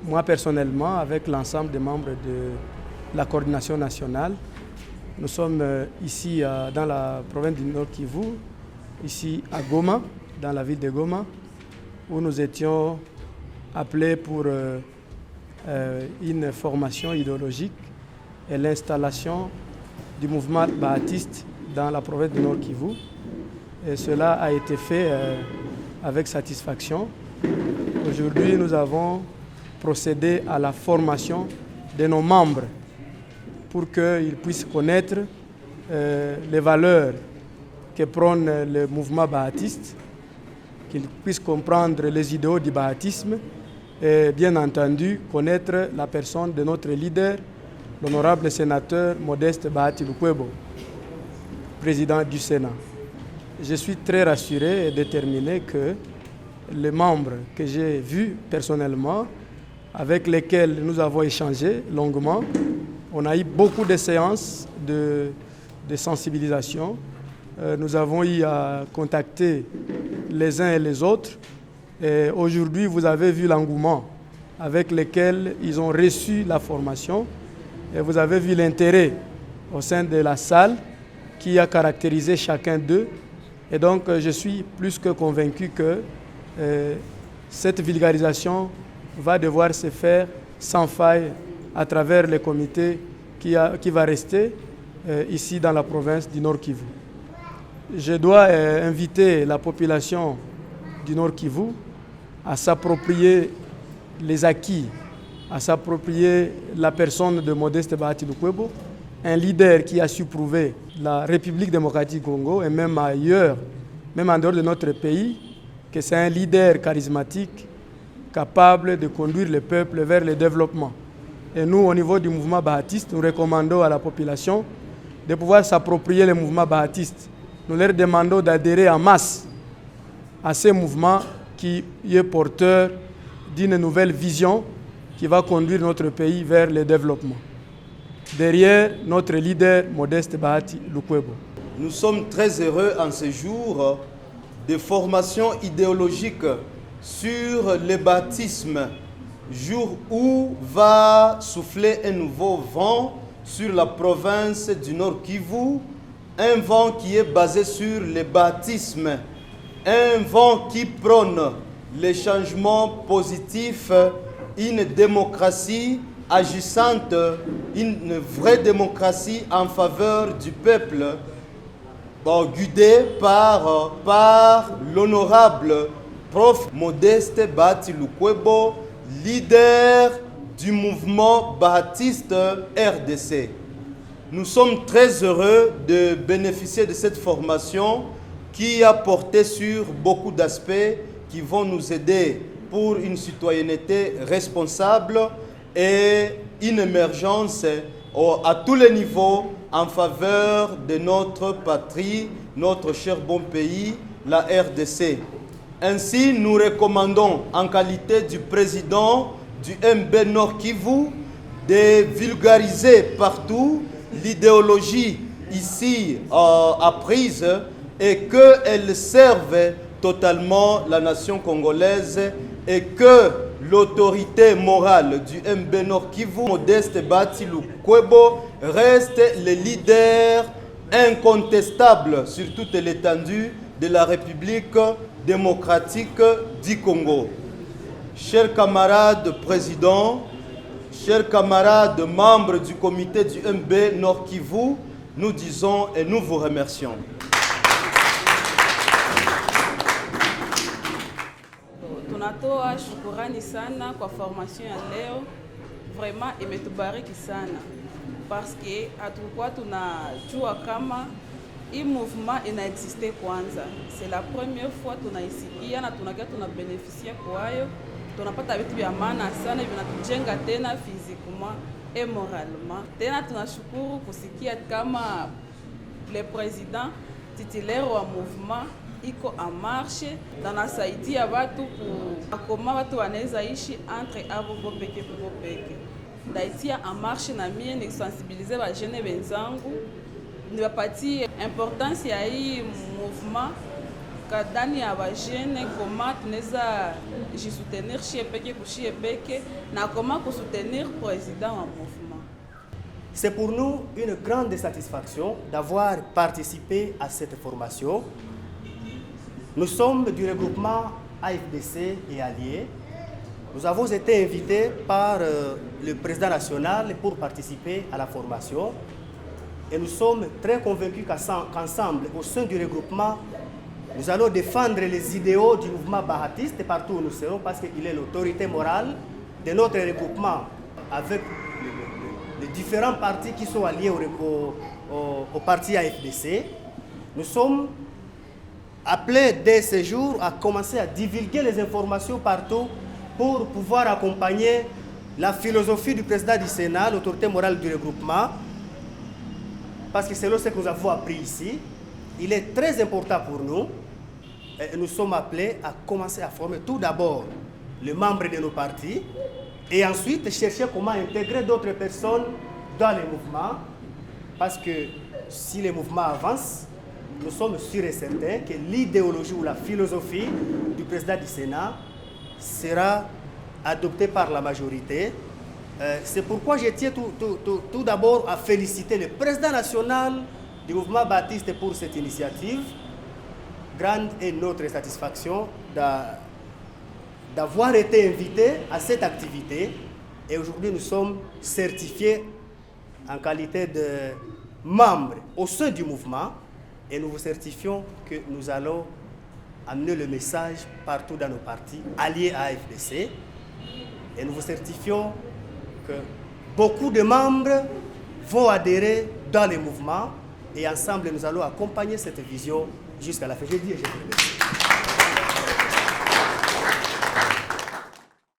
moi personnellement, avec l'ensemble des membres de la coordination nationale, nous sommes ici dans la province du Nord Kivu, ici à Goma, dans la ville de Goma, où nous étions appelés pour une formation idéologique et l'installation du mouvement baathiste dans la province du Nord Kivu. Et cela a été fait avec satisfaction. Aujourd'hui, nous avons procédé à la formation de nos membres pour qu'ils puissent connaître les valeurs que prône le mouvement baathiste, qu'ils puissent comprendre les idéaux du baathisme et bien entendu connaître la personne de notre leader, l'honorable sénateur Modeste Bahati Lukwebo, président du Sénat. Je suis très rassuré et déterminé que les membres que j'ai vus personnellement, avec lesquels nous avons échangé longuement, on a eu beaucoup de séances de sensibilisation. Nous avons eu à contacter les uns et les autres. Et aujourd'hui, vous avez vu l'engouement avec lequel ils ont reçu la formation. Et vous avez vu l'intérêt au sein de la salle qui a caractérisé chacun d'eux. Et donc, je suis plus que convaincu que cette vulgarisation va devoir se faire sans faille à travers le comité qui va rester ici dans la province du Nord Kivu. Je dois inviter la population du Nord Kivu à s'approprier les acquis, à s'approprier la personne de Modeste Bahati Lukwebo, un leader qui a su prouver la République démocratique du Congo et même ailleurs, même en dehors de notre pays, que c'est un leader charismatique capable de conduire le peuple vers le développement. Et nous, au niveau du mouvement baathiste, nous recommandons à la population de pouvoir s'approprier le mouvement baathiste. Nous leur demandons d'adhérer en masse à ce mouvement qui est porteur d'une nouvelle vision qui va conduire notre pays vers le développement. Derrière notre leader Modeste Bahati Lukwebo. Nous sommes très heureux en ce jour de formation idéologique sur le baptisme, jour où va souffler un nouveau vent sur la province du Nord Kivu, un vent qui est basé sur le baptisme, un vent qui prône les changements positifs, une démocratie agissante, une vraie démocratie en faveur du peuple, guidée par l'honorable prof Modeste Bahati Lukwebo, leader du mouvement baathiste RDC. Nous sommes très heureux de bénéficier de cette formation qui a porté sur beaucoup d'aspects qui vont nous aider pour une citoyenneté responsable et une émergence à tous les niveaux en faveur de notre patrie, notre cher bon pays, la RDC. Ainsi, nous recommandons, en qualité du président du MB Nord Kivu, de vulgariser partout l'idéologie ici apprise et qu'elle serve totalement la nation congolaise et que l'autorité morale du MB Nord Kivu, Modeste Bahati Lukwebo, reste le leader incontestable sur toute l'étendue de la République démocratique du Congo. Chers camarades présidents, chers camarades membres du comité du MB Nord Kivu, nous disons et nous vous remercions. Tunatoa shukurani sana kwa formation ya leo, vraiment imetubariki sana parce que hatukuwa tunajua kama hii mouvement inaexiste kwanza. C'est la première fois tunaisikia na tunabeneficia kwayo. Tunapata vitu vya maana sana vinatujenga tena physiquement et moralement. Tena tunashukuru kusikia kama le président titulaire wa mouvement iko en marche na nasaidia watu kama watu wanaweza ishi entre abo peke peke. Ndaitia en marche na mie ni sensibiliser ba jeune wenzangu, niwapatie importance ya hii mouvement kadani ya bajene comment tunaweza jisoutenir shie peke na comment kusoutenir président wa mouvement. C'est pour nous une grande satisfaction d'avoir participé à cette formation. Nous sommes du regroupement AFDC et Alliés. Nous avons été invités par le président national pour participer à la formation. Et nous sommes très convaincus qu'ensemble, au sein du regroupement, nous allons défendre les idéaux du mouvement bahatiste partout où nous serons parce qu'il est l'autorité morale de notre regroupement avec les différents partis qui sont alliés au parti AFDC. Nous sommes appelés dès ce jour à commencer à divulguer les informations partout pour pouvoir accompagner la philosophie du président du Sénat, l'autorité morale du regroupement, parce que selon ce que nous avons appris ici, il est très important pour nous. Et nous sommes appelés à commencer à former tout d'abord les membres de nos partis et ensuite chercher comment intégrer d'autres personnes dans les mouvements, parce que si les mouvements avancent, nous sommes sûrs et certains que l'idéologie ou la philosophie du président du Sénat sera adoptée par la majorité. C'est pourquoi je tiens tout d'abord à féliciter le président national du mouvement baptiste pour cette initiative. Grande est notre satisfaction d'avoir été invités à cette activité. Et aujourd'hui, nous sommes certifiés en qualité de membres au sein du mouvement. Et nous vous certifions que nous allons amener le message partout dans nos partis alliés à AFDC. Et nous vous certifions que beaucoup de membres vont adhérer dans les mouvements et ensemble nous allons accompagner cette vision jusqu'à la fin. Je dis et je vous remercie.